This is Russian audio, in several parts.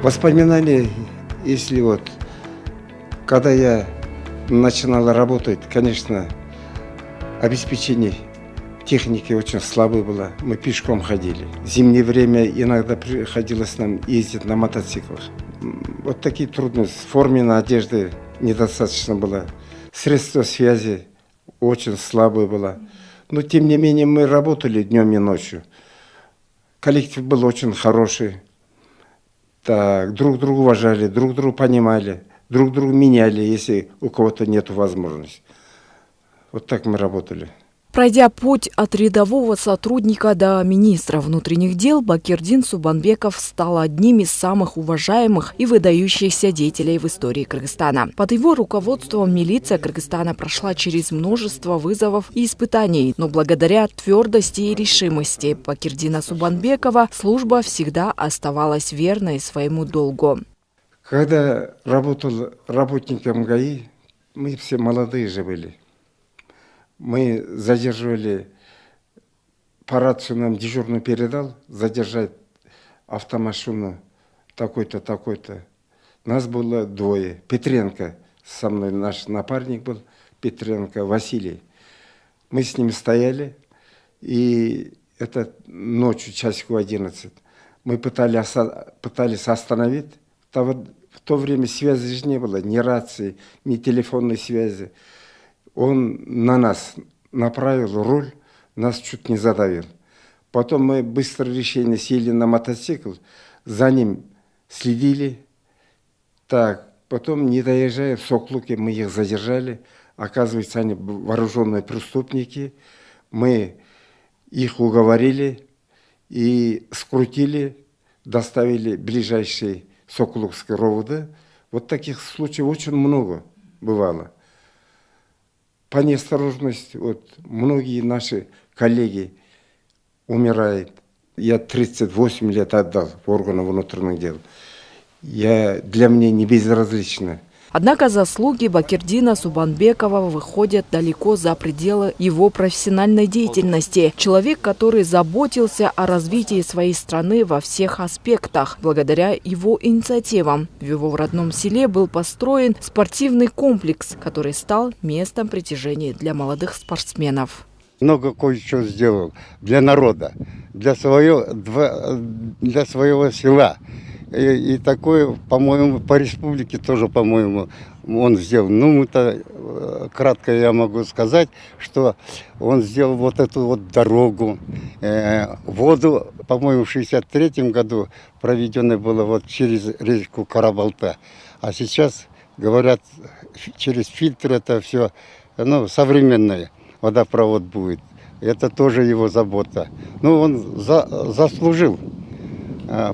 Воспоминания, если вот, когда я начинал работать, конечно, обеспечение техники очень слабое было. Мы пешком ходили. В зимнее время иногда приходилось нам ездить на мотоциклах. Вот такие трудности. Форменной одежды недостаточно было. Средства связи очень слабое было. Но, тем не менее, мы работали днем и ночью. Коллектив был очень хороший. Так, друг друга уважали, друг друга понимали, друг друга меняли, если у кого-то нет возможности. Вот так мы работали. Пройдя путь от рядового сотрудника до министра внутренних дел, Бакирдин Субанбеков стал одним из самых уважаемых и выдающихся деятелей в истории Кыргызстана. Под его руководством милиция Кыргызстана прошла через множество вызовов и испытаний, но благодаря твердости и решимости Бакирдина Субанбекова служба всегда оставалась верной своему долгу. Когда работал работником ГАИ, мы все молодые же были. Мы задерживали, по рации нам дежурный передал, задержать автомашину такой-то, такой-то. Нас было двое. Петренко со мной, наш напарник был, Петренко Василий. Мы с ними стояли, и это ночью, часиков 11. Мы пытались остановить. В то время связи же не было, ни рации, ни телефонной связи. Он на нас направил руль, нас чуть не задавил. Потом мы быстро решение сели на мотоцикл, за ним следили. Так, потом, не доезжая в Соклуке, мы их задержали. Оказывается, они вооруженные преступники. Мы их уговорили и скрутили, доставили в ближайший Сокулукский РОВД. Вот таких случаев очень много бывало. По неосторожности, вот, многие наши коллеги умирают. Я 38 лет отдал в органы внутренних дел. Для меня не безразлично. Однако заслуги Бакирдина Субанбекова выходят далеко за пределы его профессиональной деятельности. Человек, который заботился о развитии своей страны во всех аспектах. Благодаря его инициативам в его родном селе был построен спортивный комплекс, который стал местом притяжения для молодых спортсменов. Много кое-что сделал для народа, для своего села. И такое, по-моему, по республике тоже, по-моему, он сделал. Ну, это кратко я могу сказать, что он сделал вот эту вот дорогу, воду, по-моему, в 1963 году проведено было вот через речку Карабалта. А сейчас, говорят, через фильтр это все, ну, современное, водопровод будет. Это тоже его забота. Ну, он заслужил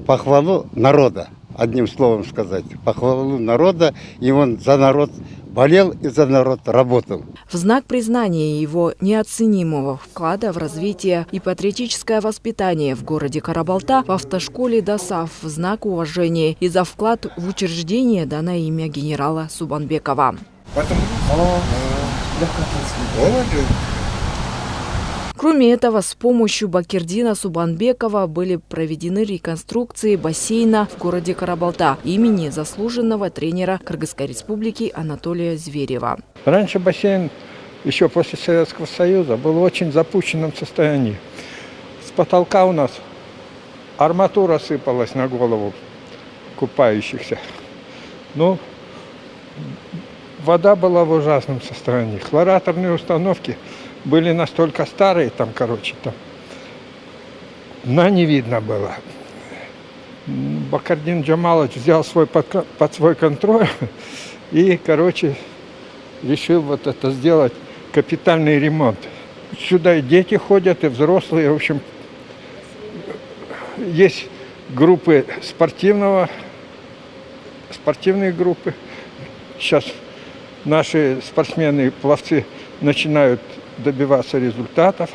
похвалу народа, одним словом сказать, похвалу народа, и он за народ болел и за народ работал. В знак признания его неоценимого вклада в развитие и патриотическое воспитание в городе Карабалта в автошколе ДОСАВ в знак уважения и за вклад в учреждение дано имя генерала Субанбекова. Кроме этого, с помощью Бакирдина Субанбекова были проведены реконструкции бассейна в городе Карабалта имени заслуженного тренера Кыргызской республики Анатолия Зверева. Раньше бассейн, еще после Советского Союза, был в очень запущенном состоянии. С потолка у нас арматура сыпалась на голову купающихся. Ну, вода была в ужасном состоянии. Хлораторные установки были настолько старые, там, дна не видно было. Бакирдин Джамалович взял под свой контроль и, решил вот это сделать капитальный ремонт. Сюда и дети ходят, и взрослые, в общем, есть группы спортивные группы. Сейчас наши спортсмены и пловцы начинают добиваться результатов.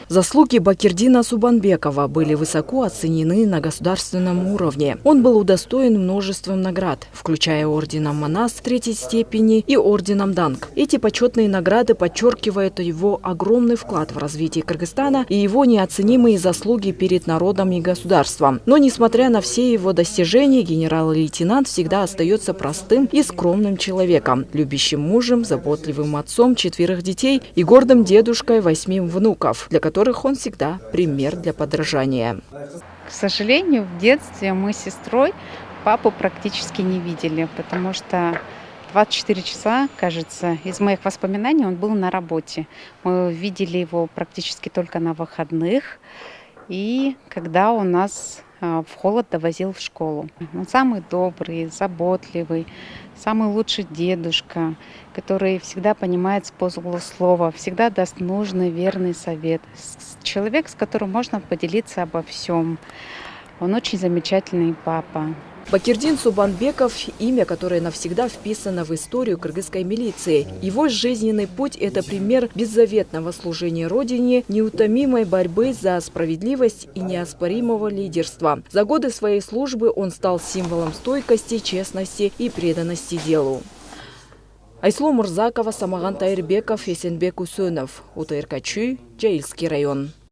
Заслуги Бакирдина Субанбекова были высоко оценены на государственном уровне. Он был удостоен множеством наград, включая орденом Манас третьей степени и орденом Данг. Эти почетные награды подчеркивают его огромный вклад в развитие Кыргызстана и его неоценимые заслуги перед народом и государством. Но, несмотря на все его достижения, генерал-лейтенант всегда остается простым и скромным человеком, любящим мужем, заботливым отцом 4 детей и гордым дедушкой 8 внуков, для которых он всегда пример для подражания. К сожалению, в детстве мы с сестрой папу практически не видели, потому что 24 часа, кажется, из моих воспоминаний он был на работе. Мы видели его практически только на выходных и когда он нас в холод довозил в школу. Он самый добрый, заботливый, самый лучший дедушка, который всегда понимает с полуслова, всегда даст нужный, верный совет. Человек, с которым можно поделиться обо всем. Он очень замечательный папа. Бакирдин Субанбеков – имя, которое навсегда вписано в историю кыргызской милиции. Его жизненный путь – это пример беззаветного служения Родине, неутомимой борьбы за справедливость и неоспоримого лидерства. За годы своей службы он стал символом стойкости, честности и преданности делу. Айслу Мурзакова, Самаган Тайырбеков, Эсенбек Усөнов. УТРК Чүй, Джаильский район.